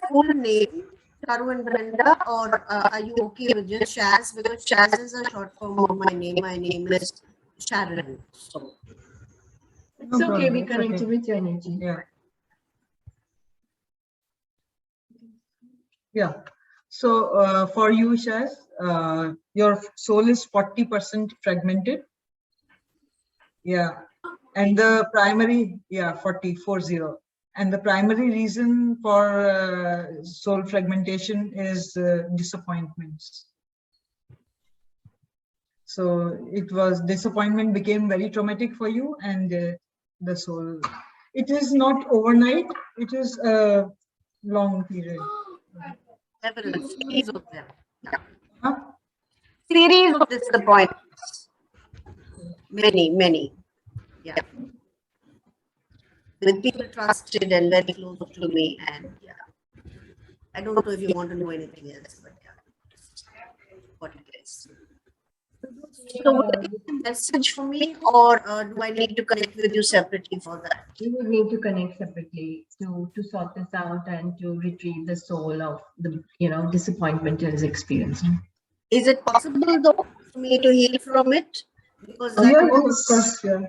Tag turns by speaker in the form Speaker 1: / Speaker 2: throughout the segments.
Speaker 1: full name, Charu and Brenda, or are you okay with just Shaz? Because Shaz is a short form of my name. My name is Sharon. So
Speaker 2: it's okay. We connect with your energy.
Speaker 3: Yeah. Yeah. So for you, Shaz, your soul is 40% fragmented. Yeah. And the primary, 40. And the primary reason for soul fragmentation is disappointments. So it was disappointment became very traumatic for you, and the soul. It is not overnight. It is a long period.
Speaker 1: several series of them. Yeah.
Speaker 3: Huh?
Speaker 1: Series of disappointments. Many. Yeah. With people trusted and very close to me, and yeah. I don't know if you want to know anything else, but yeah, just what it is. So, would it be a message for me, or do I need to connect with you separately for that?
Speaker 2: We would need to connect separately to sort this out and to retrieve the soul of the disappointment you're experiencing.
Speaker 1: Is it possible though for me to heal from it? Because
Speaker 3: of course, yeah.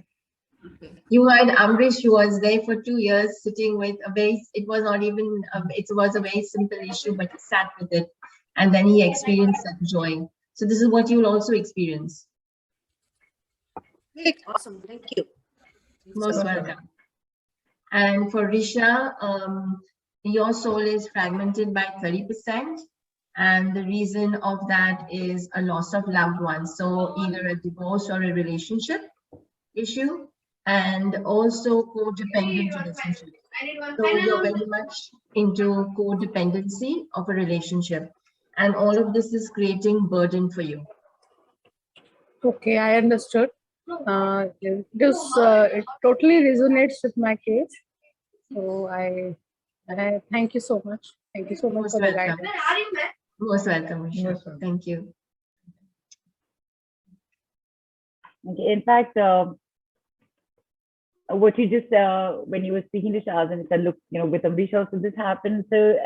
Speaker 2: Okay. You had Amrish, who was there for 2 years, sitting with a very. It was not even. It was a very simple issue, but he sat with it, and then he experienced that joy. So this is what you will also experience.
Speaker 1: Great, awesome, thank you.
Speaker 2: Most welcome. And for Risha, your soul is fragmented by 30%. And the reason of that is a loss of loved ones. So either a divorce or a relationship issue, and also codependent relationship. So you're very much into codependency of a relationship. And all of this is creating burden for you.
Speaker 4: Okay, I understood. It totally resonates with my case. So I thank you so much. Thank you so much for the guidance.
Speaker 2: Most welcome, Risha. Thank you.
Speaker 5: Okay, in fact, what you just when you were speaking to Shaz and said, look, with Amrish also this happened. So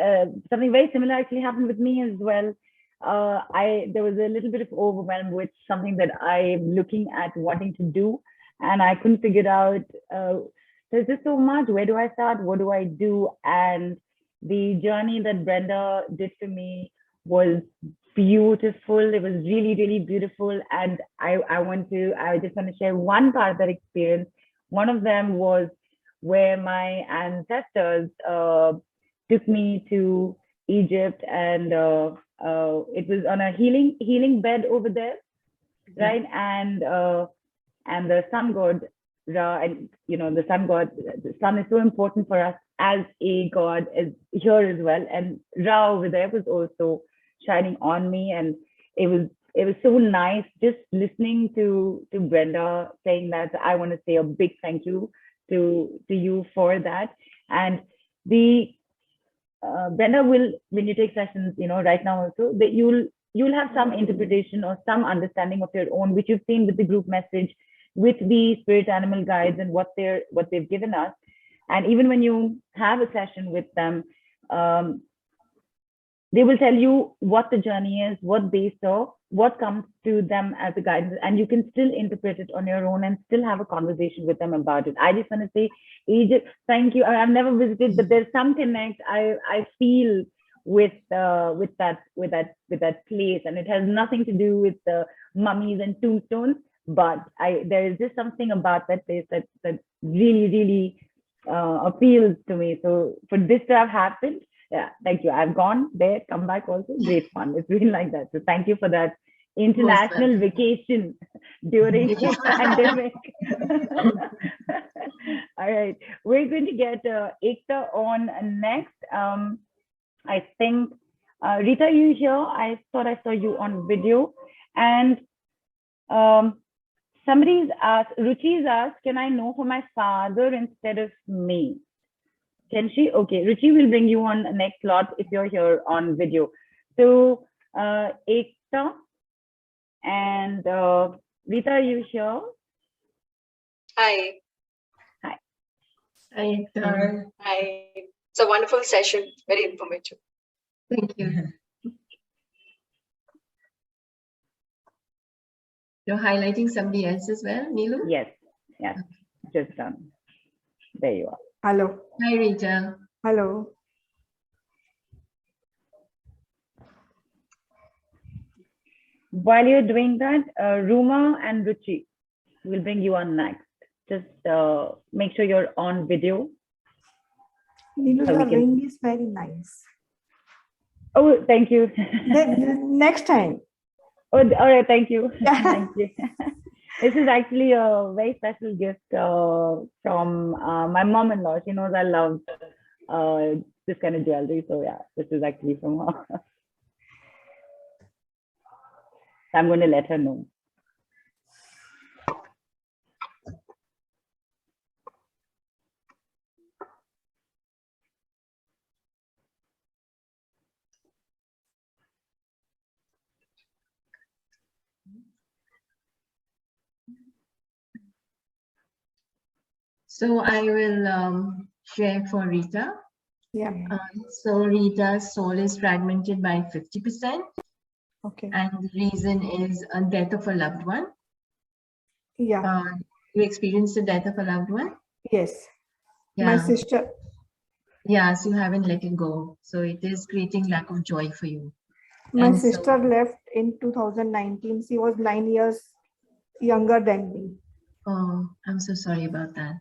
Speaker 5: something very similar actually happened with me as well. There was a little bit of overwhelm with something that I'm looking at wanting to do, and I couldn't figure it out. There's just so much. Where do I start? What do I do? And the journey that Brenda did for me was beautiful. It was really, really beautiful. And I just want to share one part of that experience. One of them was where my ancestors took me to Egypt, and it was on a healing bed over there, right? And the sun god Ra, and the sun is so important for us as a god is here as well. And Ra over there was also shining on me, and it was so nice just listening to Brenda saying that. I want to say a big thank you to you for that. And Brenda will, when you take sessions, right now also, that you'll have some interpretation or some understanding of your own, which you've seen with the group message, with the spirit animal guides and what they've given us. And even when you have a session with them, they will tell you what the journey is, what they saw, what comes to them as a guidance, and you can still interpret it on your own and still have a conversation with them about it. I just want to say, Egypt, thank you. I've never visited, but there's some connect I feel with that place, and it has nothing to do with the mummies and tombstones, but there is just something about that place that really, really appeals to me. So for this to have happened, yeah, thank you. I've gone there, come back also. Great fun. It's been like that. So thank you for that international vacation during the pandemic. All right, we're going to get Ekta on next. I think Rita, you here? I thought I saw you on video, and somebody's asked, Ruchi's asked, can I know for my father instead of me? Can she? Okay, Ruchi will bring you on next slot if you're here on video. So Ekta and Rita, are you here?
Speaker 6: Hi.
Speaker 5: Hi.
Speaker 2: Hi.
Speaker 6: Hi. It's a wonderful session, very informative.
Speaker 2: Thank you. You're highlighting somebody else as well, Neelu?
Speaker 5: Yes, yes, just done. There you are.
Speaker 7: Hello.
Speaker 2: Hi, Rita.
Speaker 7: Hello.
Speaker 5: While you're doing that, Ruma and Ruchi will bring you on next. Just make sure you're on video.
Speaker 7: Neelu,
Speaker 5: So we
Speaker 7: the
Speaker 5: can-
Speaker 7: ring is very nice.
Speaker 5: Oh, thank you.
Speaker 7: Next time.
Speaker 5: Oh, all right, thank you.
Speaker 7: Yeah.
Speaker 5: Thank you. This is actually a very special gift from my mom-in-law. She knows I love this kind of jewelry. So yeah, this is actually from her. I'm going to let her know.
Speaker 2: So I will share for Rita.
Speaker 7: Yeah.
Speaker 2: So Rita's soul is fragmented by 50%.
Speaker 7: Okay.
Speaker 2: And the reason is a death of a loved one.
Speaker 7: Yeah.
Speaker 2: You experienced the death of a loved one?
Speaker 7: Yes.
Speaker 2: Yeah.
Speaker 7: My sister.
Speaker 2: Yes, you haven't let it go. So it is creating lack of joy for you.
Speaker 7: My
Speaker 2: And so-
Speaker 7: sister left in 2019. She was 9 years younger than me.
Speaker 2: Oh, I'm so sorry about that.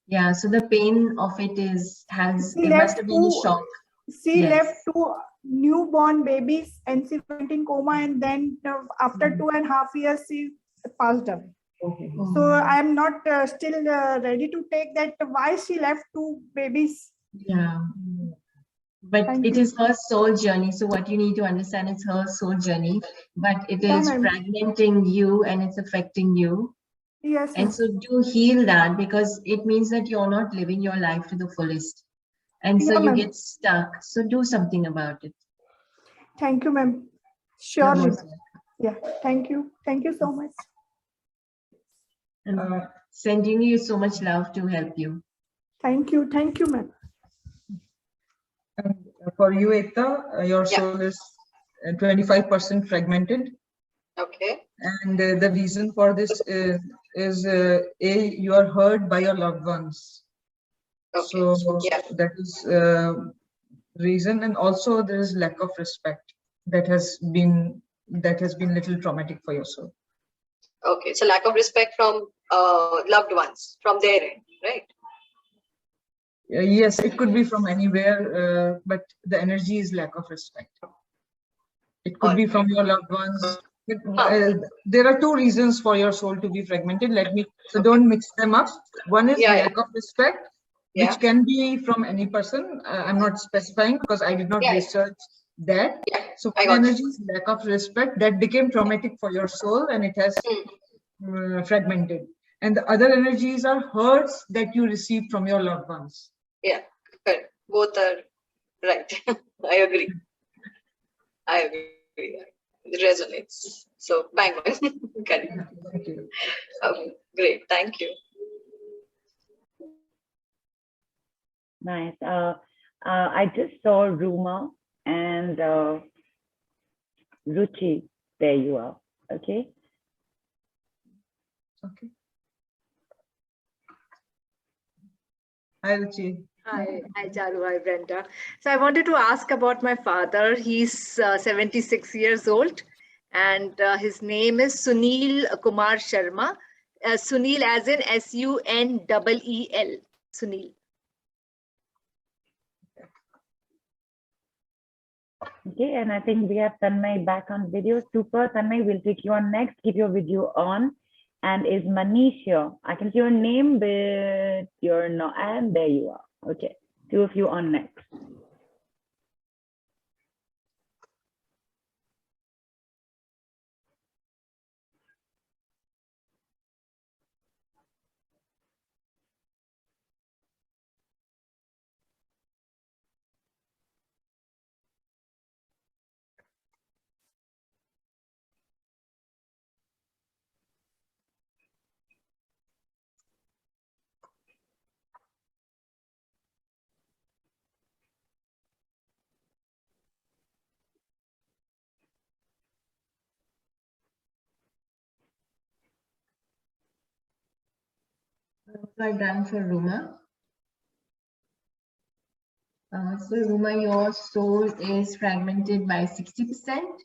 Speaker 2: Yeah, so the pain of it is,
Speaker 7: She
Speaker 2: it
Speaker 7: left
Speaker 2: must have been a
Speaker 7: two-
Speaker 2: shock.
Speaker 7: She
Speaker 2: Yes.
Speaker 7: left two newborn babies and she went in coma, and then after 2.5 years she passed away.
Speaker 2: Oh,
Speaker 7: So I'm not still ready to take that why she left two babies.
Speaker 2: yeah. But
Speaker 7: Thank
Speaker 2: it
Speaker 7: you.
Speaker 2: is her soul journey. So what you need to understand is her soul journey, but it
Speaker 7: Yeah,
Speaker 2: is
Speaker 7: ma'am.
Speaker 2: fragmenting you and it's affecting you.
Speaker 7: Yes.
Speaker 2: And so do heal that, because it means that you're not living your life to the fullest. And so
Speaker 7: Yeah,
Speaker 2: you
Speaker 7: ma'am.
Speaker 2: get stuck. So do something about it.
Speaker 7: Thank you, ma'am.
Speaker 2: You're
Speaker 7: Surely.
Speaker 2: most welcome.
Speaker 7: Yeah. Thank you. Thank you so much.
Speaker 2: And sending you so much love to help you.
Speaker 7: Thank you. Thank you, ma'am.
Speaker 3: And for you, Ekta, your
Speaker 6: Yeah.
Speaker 3: soul is 25% fragmented.
Speaker 6: Okay.
Speaker 3: And the reason for this is you are hurt by your loved ones.
Speaker 6: Okay.
Speaker 3: So
Speaker 6: Yeah.
Speaker 3: that is reason, and also there is lack of respect that has been little traumatic for your soul.
Speaker 6: Okay. So lack of respect from loved ones from their end, right?
Speaker 3: Yes, it could be from anywhere, but the energy is lack of respect. It could be from your loved ones. There are two reasons for your soul to be fragmented. So don't mix them up. One is
Speaker 6: Yeah, yeah.
Speaker 3: lack of respect,
Speaker 6: Yeah.
Speaker 3: which can be from any person. I'm not specifying because I did not
Speaker 6: Yeah, yeah.
Speaker 3: research that.
Speaker 6: Yeah.
Speaker 3: So
Speaker 6: I
Speaker 3: one
Speaker 6: got
Speaker 3: energy is lack of respect that became traumatic for your soul, and it has fragmented. And the other energies are hurts that you received from your loved ones.
Speaker 6: Yeah. Correct. Both are right. I agree. I agree. It resonates. So bang on. Correct.
Speaker 3: Thank you.
Speaker 6: Okay. Great. Thank you.
Speaker 5: Nice. I just saw Ruma and Ruchi. There you are. Okay.
Speaker 3: Okay. Hi, Ruchi.
Speaker 8: Hi, Charu. Hi, Brenda. So I wanted to ask about my father. He's 76 years old, and his name is Sunil Kumar Sharma. Sunil as in SUNEEL. Sunil.
Speaker 5: Okay, and I think we have Tanmay back on video. Super, Tanmay, we'll take you on next. Keep your video on. And is Manish here? I can see your name, but you're not. And there you are. Okay, two of you on next.
Speaker 2: Well done for Ruma. So Ruma, your soul is fragmented by 60%.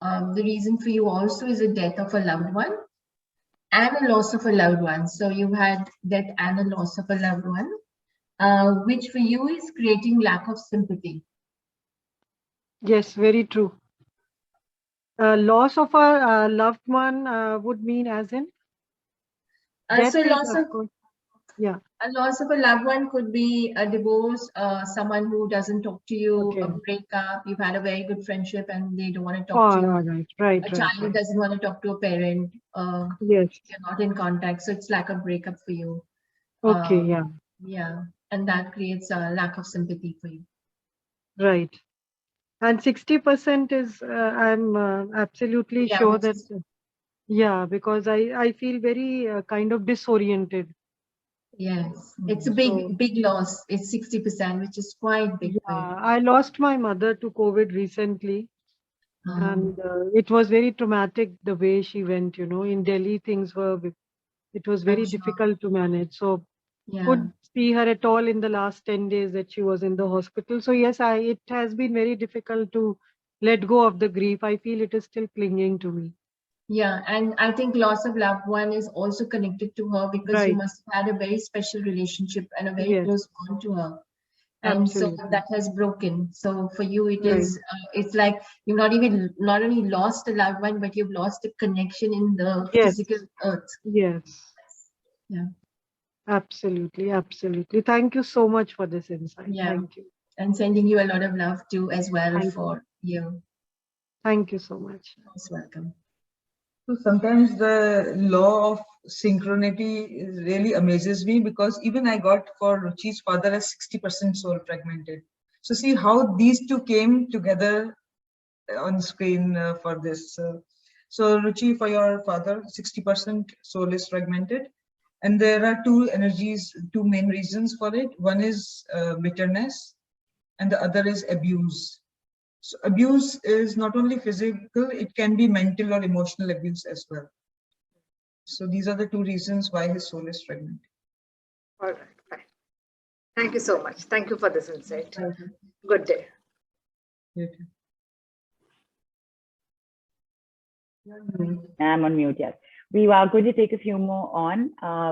Speaker 2: The reason for you also is the death of a loved one and a loss of a loved one. So you had death and a loss of a loved one, which for you is creating lack of sympathy.
Speaker 9: Yes, very true. Loss of a loved one would mean as in death
Speaker 2: So
Speaker 9: is,
Speaker 2: loss
Speaker 9: of
Speaker 2: of
Speaker 9: course, yeah.
Speaker 2: a loss of a loved one could be a divorce, someone who doesn't talk to you,
Speaker 9: Okay.
Speaker 2: a breakup, you've had a very good friendship and they don't want to
Speaker 9: Oh,
Speaker 2: talk to you.
Speaker 9: all right, right,
Speaker 2: A
Speaker 9: right,
Speaker 2: child
Speaker 9: right.
Speaker 2: doesn't want to talk to a parent.
Speaker 9: Yes.
Speaker 2: You're not in contact, so it's like a breakup for you.
Speaker 9: Okay, yeah,
Speaker 2: Yeah, and that creates a lack of sympathy for you.
Speaker 9: right. And 60% is, I'm absolutely
Speaker 2: Yeah,
Speaker 9: sure
Speaker 2: which
Speaker 9: that,
Speaker 2: is,
Speaker 9: yeah, because I feel very kind of disoriented.
Speaker 2: yes, it's a
Speaker 9: So,
Speaker 2: big loss. It's 60%, which is quite big for you.
Speaker 9: yeah, I lost my mother to COVID recently,
Speaker 2: Um,
Speaker 9: and it was very traumatic the way she went, in Delhi, it was
Speaker 2: I'm
Speaker 9: very
Speaker 2: sure.
Speaker 9: difficult to manage. So,
Speaker 2: Yeah,
Speaker 9: could see her at all in the last 10 days that she was in the hospital. So yes, it has been very difficult to let go of the grief. I feel it is still clinging to me.
Speaker 2: yeah, and I think loss of loved one is also connected to her because you
Speaker 9: Right.
Speaker 2: must have had a very special relationship and a very
Speaker 9: Yes,
Speaker 2: close bond to her. And so
Speaker 9: absolutely.
Speaker 2: that has broken. So for you, it
Speaker 9: Right.
Speaker 2: is, it's like you've not only lost a loved one, but you've lost a connection in the
Speaker 9: Yes,
Speaker 2: physical earth.
Speaker 9: yes,
Speaker 2: Yeah,
Speaker 9: absolutely, absolutely. Thank you so much for this insight.
Speaker 2: yeah.
Speaker 9: Thank you.
Speaker 2: And sending you a lot of love too, as well
Speaker 9: Thank you.
Speaker 2: for you.
Speaker 9: Thank you so much.
Speaker 2: Most welcome.
Speaker 3: So sometimes the law of synchronity really amazes me, because even I got for Ruchi's father as 60% soul fragmented. So see how these two came together on screen for this. So Ruchi, for your father, 60% soul is fragmented. And there are two energies, two main reasons for it. One is bitterness and the other is abuse. So abuse is not only physical, it can be mental or emotional abuse as well. So these are the two reasons why his soul is fragmented.
Speaker 8: All right, fine. Thank you so much. Thank you for this insight.
Speaker 2: Thank you.
Speaker 8: Good day.
Speaker 3: Okay.
Speaker 5: I'm on mute, yes. We are going to take a few more on,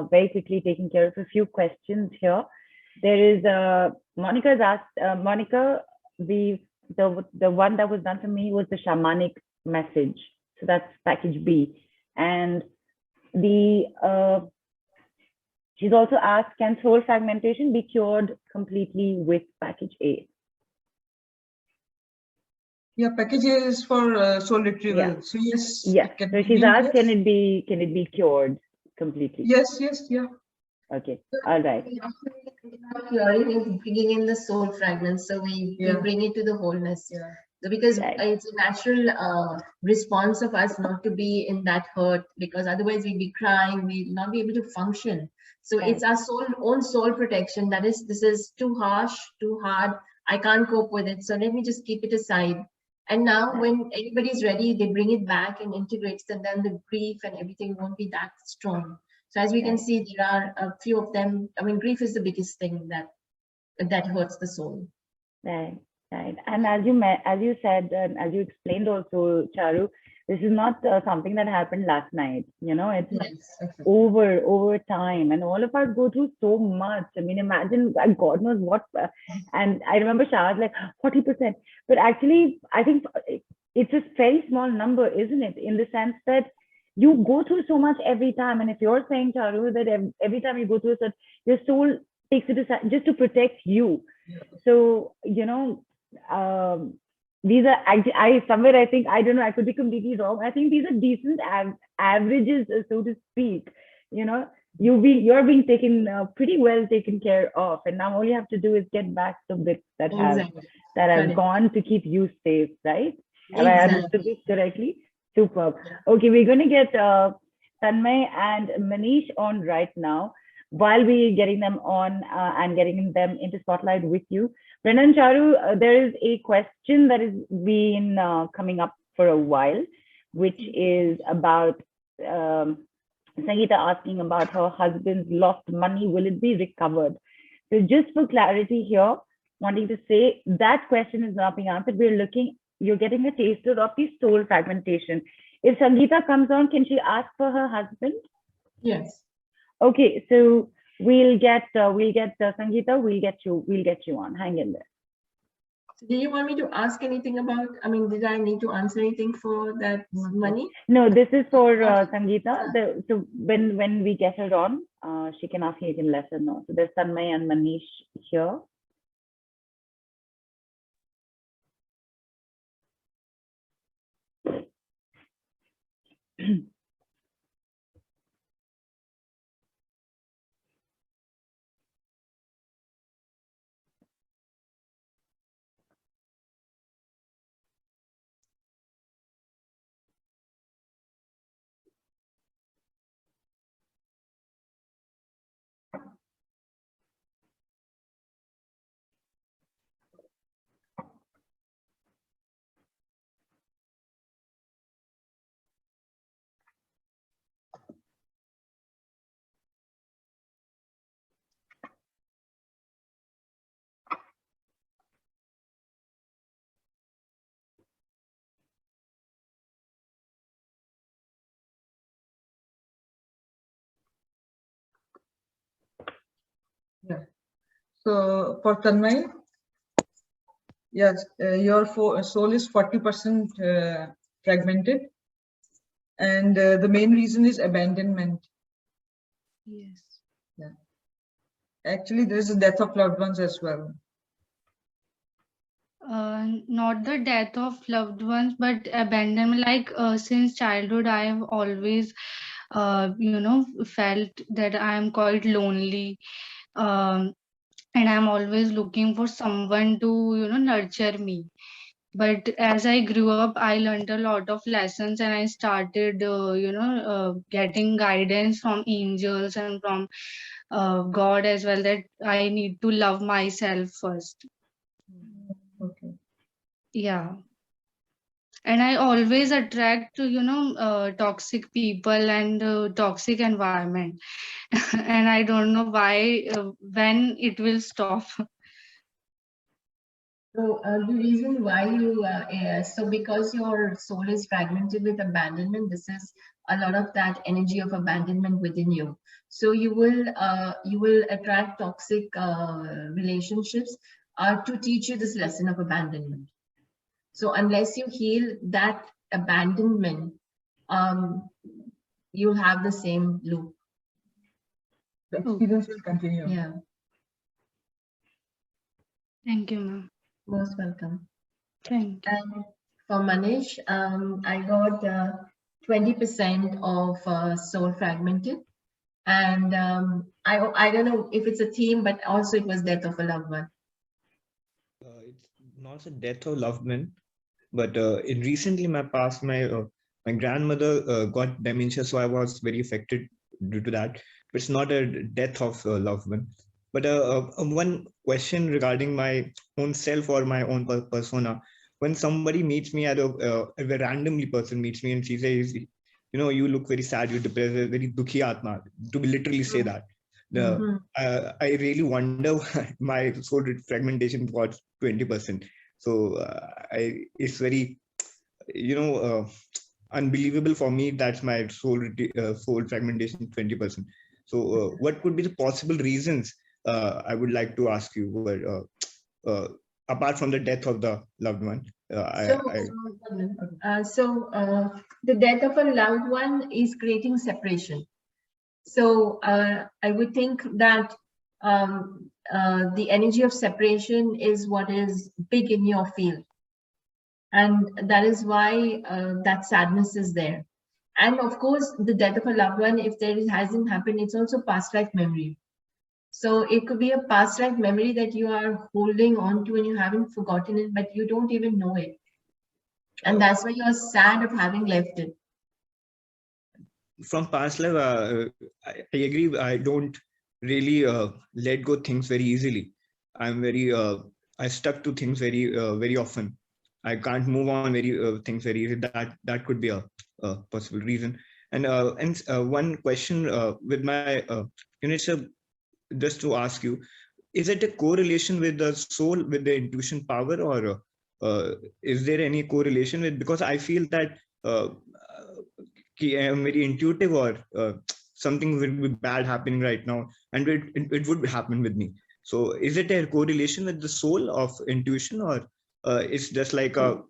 Speaker 5: very quickly taking care of a few questions here. There is, Monica's asked, Monica, the one that was done for me was the shamanic message. So that's package B. And she's also asked, can soul fragmentation be cured completely with package A?
Speaker 3: Yeah, package A is for soul retrieval.
Speaker 5: Yeah.
Speaker 3: So yes,
Speaker 5: Yes.
Speaker 3: it can
Speaker 5: So
Speaker 3: be
Speaker 5: she's
Speaker 3: done,
Speaker 5: asked,
Speaker 3: yes.
Speaker 5: can it be cured completely?
Speaker 3: Yes, yeah.
Speaker 5: Okay. All right.
Speaker 2: Curing is bringing in the soul fragments. So we bring it to the wholeness.
Speaker 3: Yeah.
Speaker 2: So because
Speaker 5: Right.
Speaker 2: it's a natural response of us not to be in that hurt, because otherwise we'd be crying, we'd not be able to function. So
Speaker 5: Right.
Speaker 2: it's our own soul protection. That is, this is too harsh, too hard. I can't cope with it. So let me just keep it aside. And now when anybody's ready, they bring it back and integrates, and then the grief and everything won't be that strong. So as we can see, there are a few of them. I mean, grief is the biggest thing that hurts the soul.
Speaker 5: Right, right. And as you said, and as you explained also, Charu, this is not something that happened last night. It's
Speaker 3: Yes.
Speaker 5: over time, and all of us go through so much. I mean, imagine, God knows what. And I remember Shah was like 40%, but actually, I think it's a very small number, isn't it? In the sense that you go through so much every time, and if you're saying, Charu, that every time you go through it, your soul takes it aside just to protect you.
Speaker 3: Yeah.
Speaker 5: So these are, I somewhere, I think, I don't know, I could be completely wrong. I think these are decent averages, so to speak. You're being taken pretty well taken care of, and now all you have to do is get back the bits that have gone to keep you safe, right? Have I understood this correctly? Superb. Okay, we're going to get Tanmay and Manish on right now. While we're getting them on and getting them into spotlight with you, Brenda and Charu, there is a question that has been coming up for a while, which is about Sangeeta asking about her husband's lost money. Will it be recovered? So just for clarity here, wanting to say that question is not being answered. You're getting a taster of the soul fragmentation. If Sangeeta comes on, can she ask for her husband?
Speaker 2: Yes.
Speaker 5: Okay, so we'll get Sangeeta. We'll get you on. Hang in there.
Speaker 2: So do you want me to ask anything about, I mean, did I need to answer anything for that money?
Speaker 5: No, this is for Sangeeta. So when we get her on, she can ask you can let her know. So there's Tanmay and Manish here.
Speaker 3: Yeah. So for Tanmay, yes, your soul is 40% fragmented, and the main reason is abandonment.
Speaker 4: Yes.
Speaker 3: Yeah. Actually, there is a death of loved ones as well.
Speaker 4: Not the death of loved ones, but abandonment. Like since childhood, I have always, felt that I am quite lonely, and I'm always looking for someone to, nurture me. But as I grew up, I learned a lot of lessons, and I started, getting guidance from angels and from God as well, that I need to love myself first.
Speaker 3: Okay.
Speaker 4: Yeah. And I always attract toxic people and toxic environment. And I don't know why, when it will stop.
Speaker 2: So the reason why you, so because your soul is fragmented with abandonment, this is a lot of that energy of abandonment within you. So you will attract toxic relationships to teach you this lesson of abandonment. So unless you heal that abandonment, you'll have the same loop.
Speaker 3: The experience will continue.
Speaker 2: Yeah.
Speaker 4: Thank you, ma'am.
Speaker 2: Most welcome.
Speaker 4: Thank you.
Speaker 2: And for Manish, I got 20% of soul fragmented. And I don't know if it's a theme, but also it was death of a loved one.
Speaker 10: It's not a death of loved one, but in recently my past, my grandmother got dementia, so I was very affected due to that. It's not a death of a loved one. But one question regarding my own self or my own persona. When somebody meets me at a randomly person meets me and she says, you look very sad, you're depressed, very dukhi atma, to literally say that. I really wonder why my soul fragmentation was 20%. So it's very, unbelievable for me. That's my soul fragmentation 20%. So what could be the possible reasons? I would like to ask you, apart from the death of the loved one.
Speaker 2: The death of a loved one is creating separation. So I would think that the energy of separation is what is big in your field. And that is why that sadness is there. And of course, the death of a loved one, if hasn't happened, it's also past life memory. So it could be a past life memory that you are holding on to and you haven't forgotten it, but you don't even know it. And that's why you're sad of having left it.
Speaker 10: From past life, I agree. I don't really let go things very easily. I'm very, I stuck to things very often. I can't move on things very easy. That could be a possible reason. And one question with my, so just to ask you, is it a correlation with the soul, with the intuition power, or is there any correlation with, because I feel that I'm very intuitive, or something will be bad happening right now, and it would happen with me. So is it a correlation with the soul of intuition, or it's just like our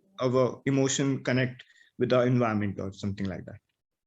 Speaker 10: emotion connect with the environment or something like that?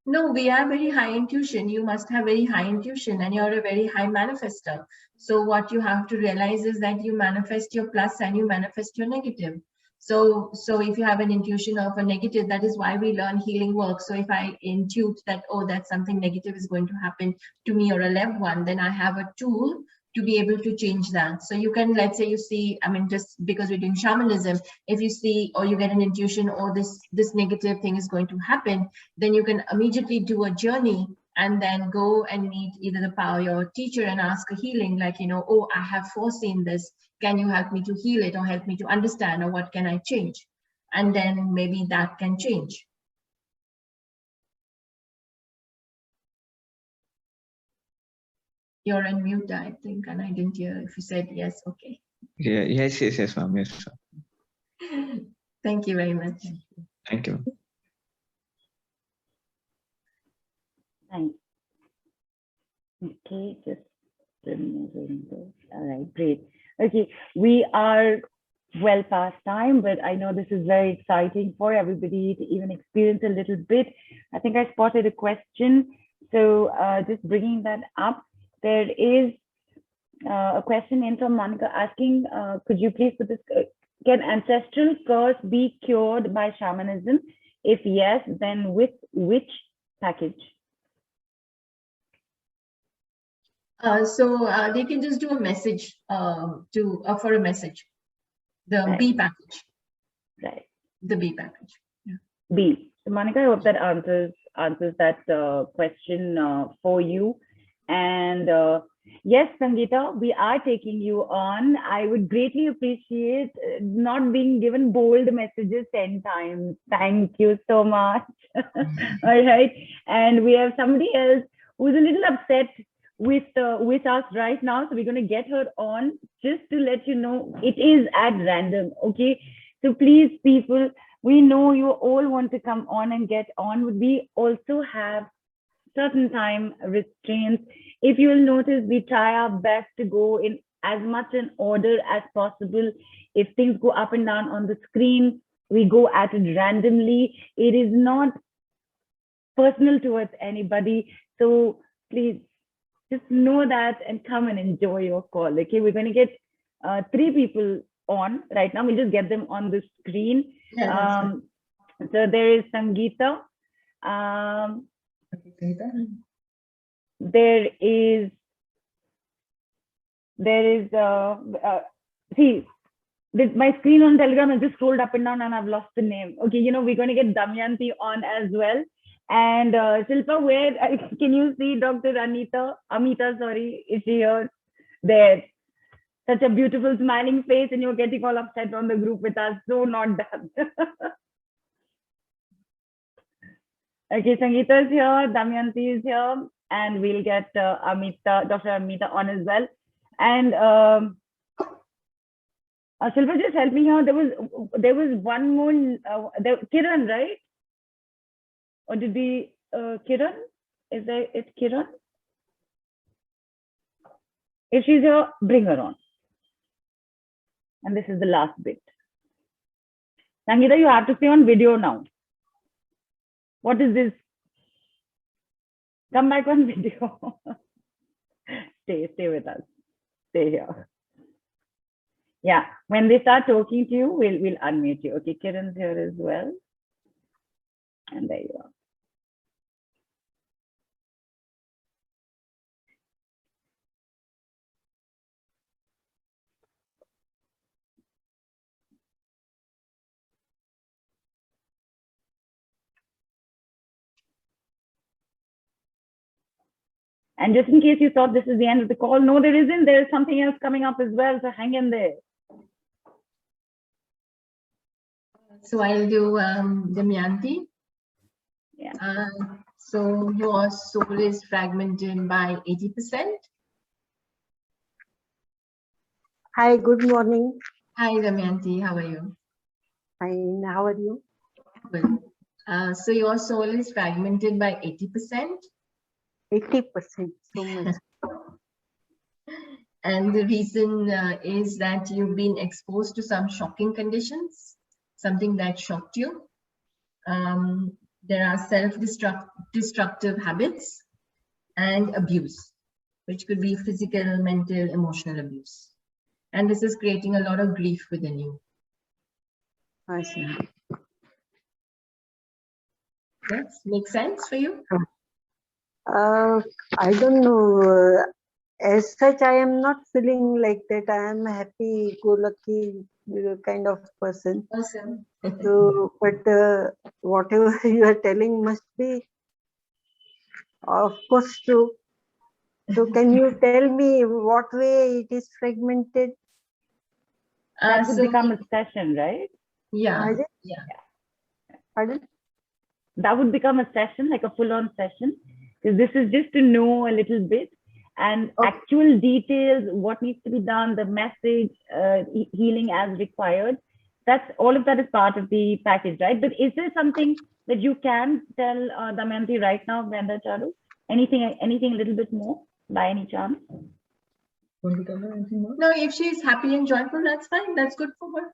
Speaker 2: No, we have very high intuition. You must have very high intuition, and you're a very high manifester. So what you have to realize is that you manifest your plus and you manifest your negative. So if you have an intuition of a negative, that is why we learn healing work. So if I intuit that, oh, that something negative is going to happen to me or a loved one, then I have a tool to be able to change that. So you can, let's say you see, I mean, just because we're doing shamanism, if you see or you get an intuition, or this negative thing is going to happen, then you can immediately do a journey and then go and meet either the power, your teacher, and ask a healing, like, oh, I have foreseen this. Can you help me to heal it, or help me to understand, or what can I change? And then maybe that can change. You're on mute, I think, and I didn't hear if you said yes. Okay.
Speaker 10: Yeah, yes, ma'am. Yes, ma'am.
Speaker 2: Thank you very much.
Speaker 10: Thank you.
Speaker 5: Thanks. Okay, just removing this. All right, great. Okay, we are well past time, but I know this is very exciting for everybody to even experience a little bit. I think I spotted a question, so just bringing that up. There is a question in from Monica asking, could you please put this, can ancestral curse be cured by shamanism? If yes, then with which package?
Speaker 2: So they can just do a message for a message, the
Speaker 5: Right.
Speaker 2: B package.
Speaker 5: Right.
Speaker 2: The B package. Yeah.
Speaker 5: B. So Monica, I hope that answers that question for you. And yes, Sangeeta, we are taking you on. I would greatly appreciate not being given bold messages 10 times. Thank you so much. All right. And we have somebody else who's a little upset with us right now. So we're going to get her on just to let you know it is at random. Okay. So please, people, we know you all want to come on and get on. We also have certain time restraints. If you will notice, we try our best to go in as much in order as possible. If things go up and down on the screen, we go at it randomly. It is not personal towards anybody. So please just know that and come and enjoy your call. Okay, we're going to get 3 people on right now. We'll just get them on the screen.
Speaker 2: Yeah,
Speaker 5: so there is Sangeeta. There is see, my screen on Telegram has just scrolled up and down and I've lost the name. Okay, we're going to get Damayanti on as well. And Shilpa, where can you see Dr. Amita, sorry, is she here? There. Such a beautiful smiling face, and you're getting all upset on the group with us. So not done. Okay, Sangeeta is here, Damayanti is here, and we'll get Dr. Amita on as well. And Shilpa, just help me here. There was one more, Kiran, right? Or did we, Kiran? It's Kiran? If she's here, bring her on. And this is the last bit. Sangeeta, you have to stay on video now. What is this? Come back on video. Stay with us. Stay here. Yeah, when they start talking to you, we'll unmute you. Okay, Kiran's here as well. And there you are. And just in case you thought this is the end of the call, no, there isn't. There's something else coming up as well. So hang in there.
Speaker 2: So I'll do Damayanti.
Speaker 5: Yeah.
Speaker 2: So your soul is fragmented by 80%.
Speaker 11: Hi, good morning.
Speaker 2: Hi, Damayanti, how are you?
Speaker 11: Fine, how are you?
Speaker 2: Good. So your soul is fragmented by 80%.
Speaker 11: 80%, so much.
Speaker 2: And the reason is that you've been exposed to some shocking conditions, something that shocked you. There are self-destructive habits and abuse, which could be physical, mental, emotional abuse. And this is creating a lot of grief within you.
Speaker 11: I see.
Speaker 2: Yes, makes sense for you?
Speaker 11: I don't know. As such, I am not feeling like that. I am a happy-go-lucky kind of person.
Speaker 2: Awesome.
Speaker 11: So, but whatever you are telling must be, of course, true. So, can you tell me what way it is fragmented?
Speaker 5: That would
Speaker 2: So
Speaker 5: become a session, right?
Speaker 2: yeah,
Speaker 11: Pardon?
Speaker 2: yeah.
Speaker 11: Pardon?
Speaker 5: That would become a session, like a full-on session. Because this is just to know a little bit, and actual details, what needs to be done, the message, healing as required. That's all of that is part of the package, right? But is there something that you can tell Damayanti right now, Brenda, Charu? Anything a little bit more by any chance?
Speaker 2: No, if she's happy and joyful, that's fine. That's good for her.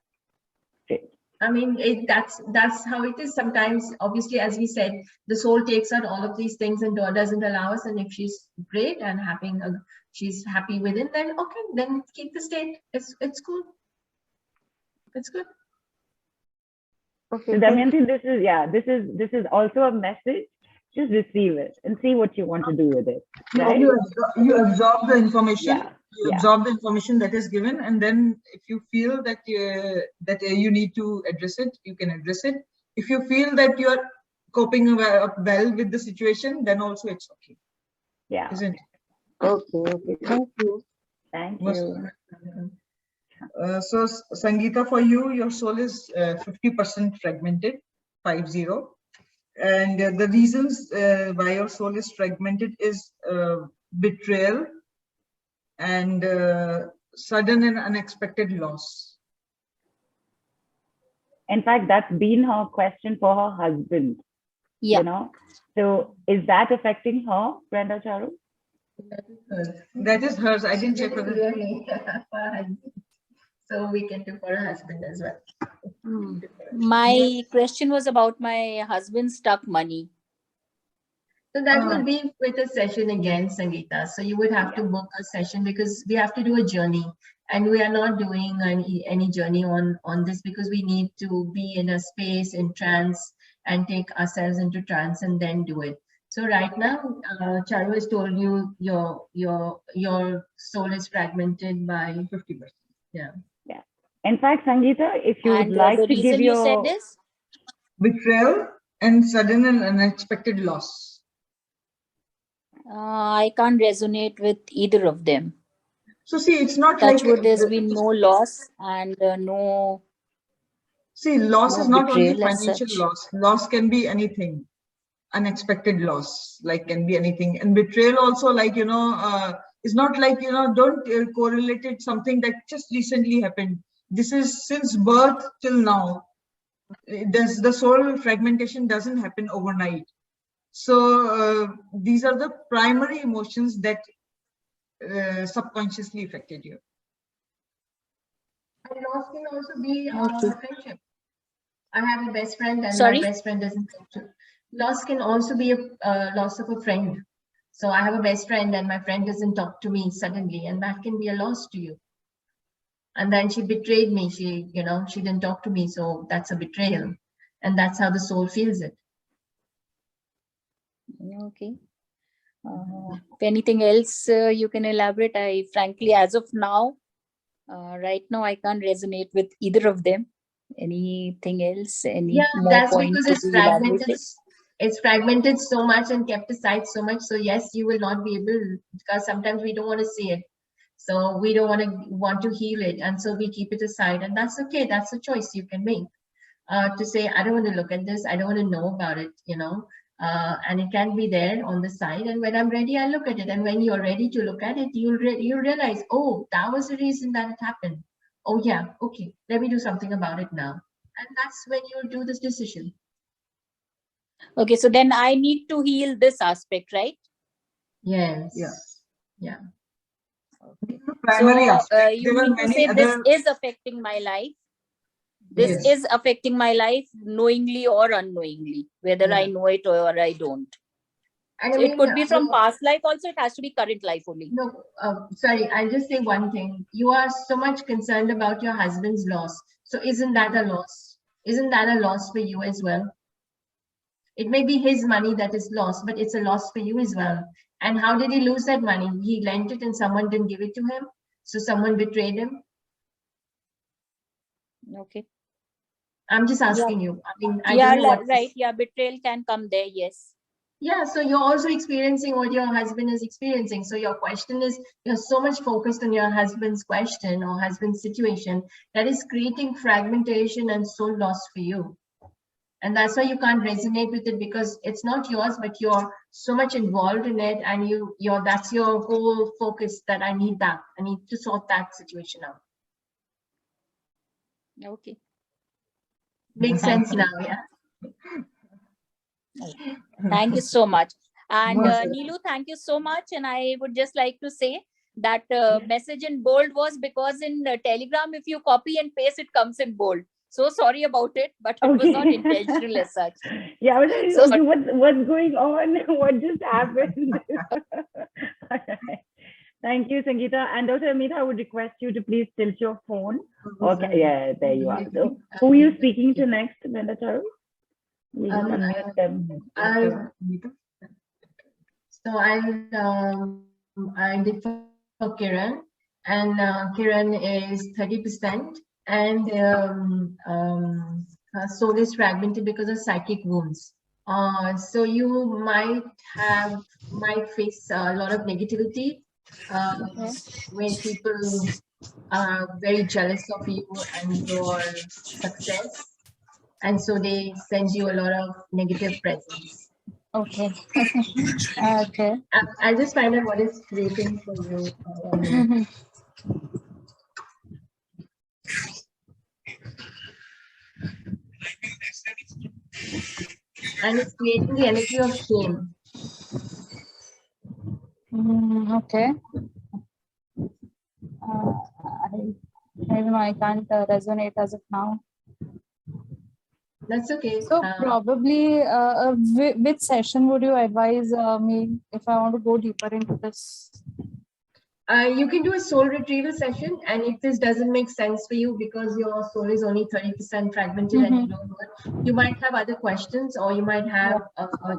Speaker 5: Great.
Speaker 2: I mean, that's how it is. Sometimes, obviously, as we said, the soul takes out all of these things and doesn't allow us. And if she's great and she's happy with it, then okay, then keep the state. It's cool. It's good.
Speaker 11: Okay.
Speaker 5: So Damayanti, this is also a message. Just receive it and see what you want to do with it. Right?
Speaker 3: You absorb the information.
Speaker 5: Yeah.
Speaker 3: You absorb the information that is given, and then if you feel that you need to address it, you can address it. If you feel that you are coping well with the situation, then also it's okay.
Speaker 5: Yeah.
Speaker 3: Isn't it?
Speaker 11: Okay. Thank you.
Speaker 5: Thank you.
Speaker 3: So Sangeeta, for you, your soul is 50% fragmented, 50. And the reasons why your soul is fragmented is betrayal and sudden and unexpected loss.
Speaker 5: In fact, that's been her question for her husband.
Speaker 12: Yeah.
Speaker 5: You know, so is that affecting her, Brenda, Charu?
Speaker 3: That is hers. I didn't check whether.
Speaker 2: So we can do for her husband as well.
Speaker 12: My question was about my husband's stuck money.
Speaker 2: So that would be with a session again, Sangeeta. So you would have to book a session because we have to do a journey, and we are not doing any journey on this because we need to be in a space in trance and take ourselves into trance and then do it. So right now, Charu has told you your soul is fragmented by 50%. Yeah.
Speaker 5: Yeah. In fact, Sangeeta, if you would
Speaker 12: And
Speaker 5: like
Speaker 12: the
Speaker 5: to give
Speaker 12: reason you said
Speaker 5: your
Speaker 12: is?
Speaker 3: Betrayal and sudden and unexpected loss.
Speaker 12: I can't resonate with either of them.
Speaker 3: So see, it's not
Speaker 12: Touch
Speaker 3: like
Speaker 12: wood, there's been no loss and no.
Speaker 3: See, loss
Speaker 12: no
Speaker 3: is not only
Speaker 12: betrayal as
Speaker 3: financial
Speaker 12: such.
Speaker 3: loss. Loss can be anything. Unexpected loss, like, can be anything. And betrayal also, like, is not like, don't correlate it something that just recently happened. This is since birth till now. The soul fragmentation doesn't happen overnight. So these are the primary emotions that subconsciously affected you.
Speaker 2: And loss can also be friendship. I have a best friend and
Speaker 12: Sorry?
Speaker 2: my best friend doesn't talk to. Loss can also be a loss of a friend. So I have a best friend and my friend doesn't talk to me suddenly, and that can be a loss to you. And then she betrayed me. She didn't talk to me, so that's a betrayal, and that's how the soul feels it.
Speaker 12: Okay. If anything else you can elaborate? I frankly, as of now, right now, I can't resonate with either of them. Anything else? Any more
Speaker 2: That's
Speaker 12: point
Speaker 2: because
Speaker 12: to
Speaker 2: it's
Speaker 12: be
Speaker 2: fragmented.
Speaker 12: elaborated?
Speaker 2: It's fragmented so much and kept aside so much. So yes, you will not be able, because sometimes we don't want to see it. So we don't want to heal it, and so we keep it aside, and that's okay. That's a choice you can make. To say, I don't want to look at this. I don't want to know about it. and it can be there on the side. And when I'm ready, I look at it. And when you're ready to look at it, you realize, oh, that was the reason that it happened. Oh yeah, okay, let me do something about it now. And that's when you do this decision.
Speaker 12: Okay, so then I need to heal this aspect, right?
Speaker 2: Yes.
Speaker 3: Yeah.
Speaker 2: Yeah.
Speaker 12: Okay.
Speaker 3: Primary
Speaker 12: So
Speaker 3: aspect.
Speaker 12: you
Speaker 3: There were
Speaker 12: mean to
Speaker 3: many
Speaker 12: say this
Speaker 3: other.
Speaker 12: is affecting my life? This
Speaker 2: Yes.
Speaker 12: is affecting my life knowingly or unknowingly, whether I know it or I don't.
Speaker 2: And
Speaker 12: So
Speaker 2: I mean,
Speaker 12: it could be from past life also, it has to be current life only.
Speaker 2: No, sorry, I'll just say one thing. You are so much concerned about your husband's loss. So isn't that a loss? Isn't that a loss for you as well? It may be his money that is lost, but it's a loss for you as well. And how did he lose that money? He lent it and someone didn't give it to him. So someone betrayed him.
Speaker 12: Okay.
Speaker 2: I'm just asking you. I mean, I
Speaker 12: Yeah,
Speaker 2: don't know what.
Speaker 12: right. Yeah, betrayal can come there. Yes.
Speaker 2: Yeah, so you're also experiencing what your husband is experiencing. So your question is, you're so much focused on your husband's question or husband's situation that is creating fragmentation and soul loss for you. And that's why you can't resonate with it, because it's not yours, but you're so much involved in it, and that's your whole focus, that I need to sort that situation out.
Speaker 12: Okay.
Speaker 2: Makes sense now, yeah.
Speaker 12: Thank you so much. And
Speaker 3: Most
Speaker 12: Neelu, thank you so much. And I would just like to say that message in bold was because in Telegram, if you copy and paste, it comes in bold. So sorry about it, but it was not intentional as such.
Speaker 5: Yeah, I was like,
Speaker 12: So
Speaker 5: okay, what's going on? What just happened? Thank you, Sangeeta. And Dr. Amita, I would request you to please tilt your phone. Okay, yeah, there you are. So who are you speaking to next, Brenda Charu? We just unmute them.
Speaker 2: So I did for Kiran, and Kiran is 30%, and her soul is fragmented because of psychic wounds. So you might face a lot of negativity when people are very jealous of you and your success, and so they send you a lot of negative presents.
Speaker 12: Okay. Okay.
Speaker 2: I'll just find out what is creating for you. And it's creating the energy of shame.
Speaker 12: Okay. I don't know, I can't resonate as of now.
Speaker 2: That's okay.
Speaker 12: So probably, which session would you advise me if I want to go deeper into this?
Speaker 2: You can do a soul retrieval session, and if this doesn't make sense for you because your soul is only 30% fragmented and you don't know it, you might have other questions, or you might have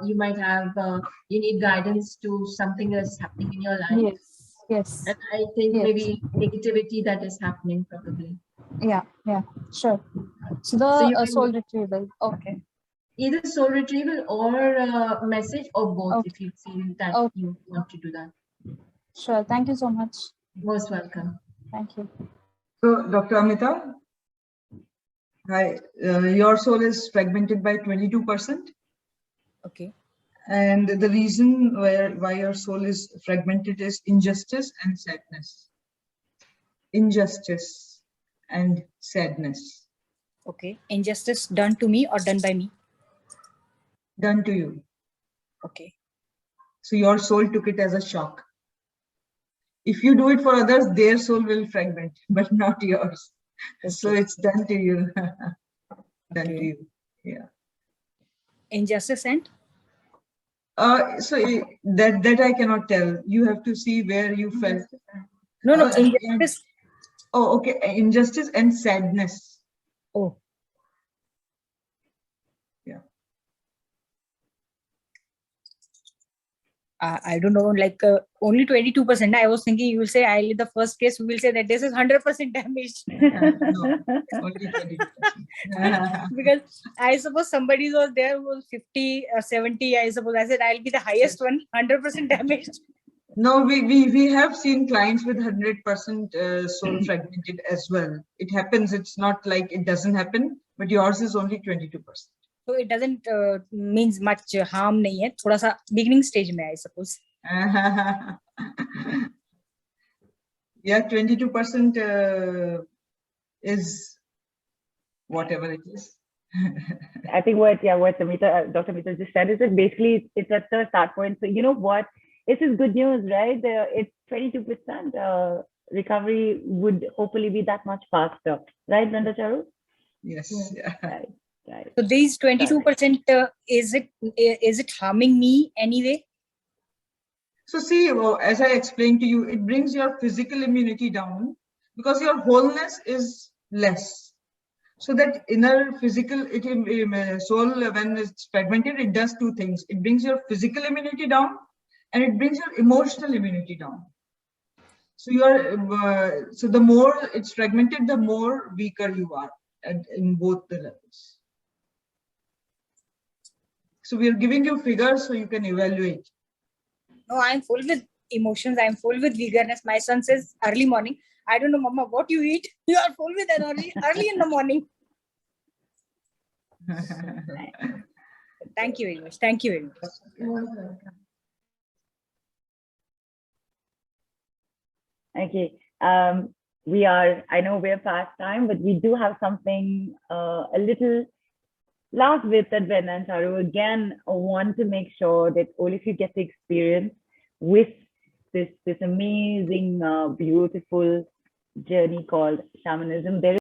Speaker 2: you need guidance to something that's happening in your life.
Speaker 12: Yes, yes.
Speaker 2: And I think
Speaker 12: yes.
Speaker 2: maybe negativity that is happening probably.
Speaker 12: Yeah, sure. So the soul retrieval, okay.
Speaker 2: Either soul retrieval or message, or both, if you feel that you want to do that.
Speaker 12: Sure, thank you so much.
Speaker 2: Most welcome.
Speaker 12: Thank you.
Speaker 3: So, Dr. Amita, hi, your soul is fragmented by 22%.
Speaker 12: Okay.
Speaker 3: And the reason why your soul is fragmented is injustice and sadness. Injustice and sadness.
Speaker 12: Okay. Injustice done to me or done by me?
Speaker 3: Done to you.
Speaker 12: Okay.
Speaker 3: So your soul took it as a shock. If you do it for others, their soul will fragment, but not yours. Okay. So it's done to you. Done to you. Yeah.
Speaker 12: Injustice and?
Speaker 3: So that I cannot tell. You have to see where you felt.
Speaker 12: No, injustice.
Speaker 3: Oh, okay. Injustice and sadness.
Speaker 12: Oh.
Speaker 3: Yeah.
Speaker 12: I don't know, like only 22%. I was thinking you will say, in the first case, we will say that this is 100% damaged.
Speaker 3: No, only 22%.
Speaker 12: Because I suppose somebody was there who was 50 or 70, I suppose. I said, I'll be the highest one, 100% damaged.
Speaker 3: No, we have seen clients with 100% soul fragmented as well. It happens. It's not like it doesn't happen, but yours is only 22%.
Speaker 13: तो it doesn't means much harm नहीं है, थोड़ा सा beginning stage में I suppose.
Speaker 3: Yeah, 22% is whatever it is.
Speaker 5: I think what Samita, Dr. Mita just said is that basically it's at the start point. So you know what? This is good news, right? It's 22%. Recovery would hopefully be that much faster, right, Brenda Charu?
Speaker 3: Yes. Yeah.
Speaker 5: Right.
Speaker 13: So these 22%, is it harming me anyway?
Speaker 3: So see, as I explained to you, it brings your physical immunity down because your wholeness is less. So that inner physical soul, when it's fragmented, it does two things. It brings your physical immunity down and it brings your emotional immunity down. So so the more it's fragmented, the more weaker you are in both the levels. So we are giving you figures so you can evaluate.
Speaker 13: No, I'm full with emotions. I'm full with eagerness. My son says early morning, I don't know, Mama, what you eat. You are full with energy early in the morning. Thank you very much. Thank you very much.
Speaker 5: Okay. I know we're past time, but we do have something a little last bit that Brenda and Charu again want to make sure that all of you get to experience with this amazing, beautiful journey called shamanism. There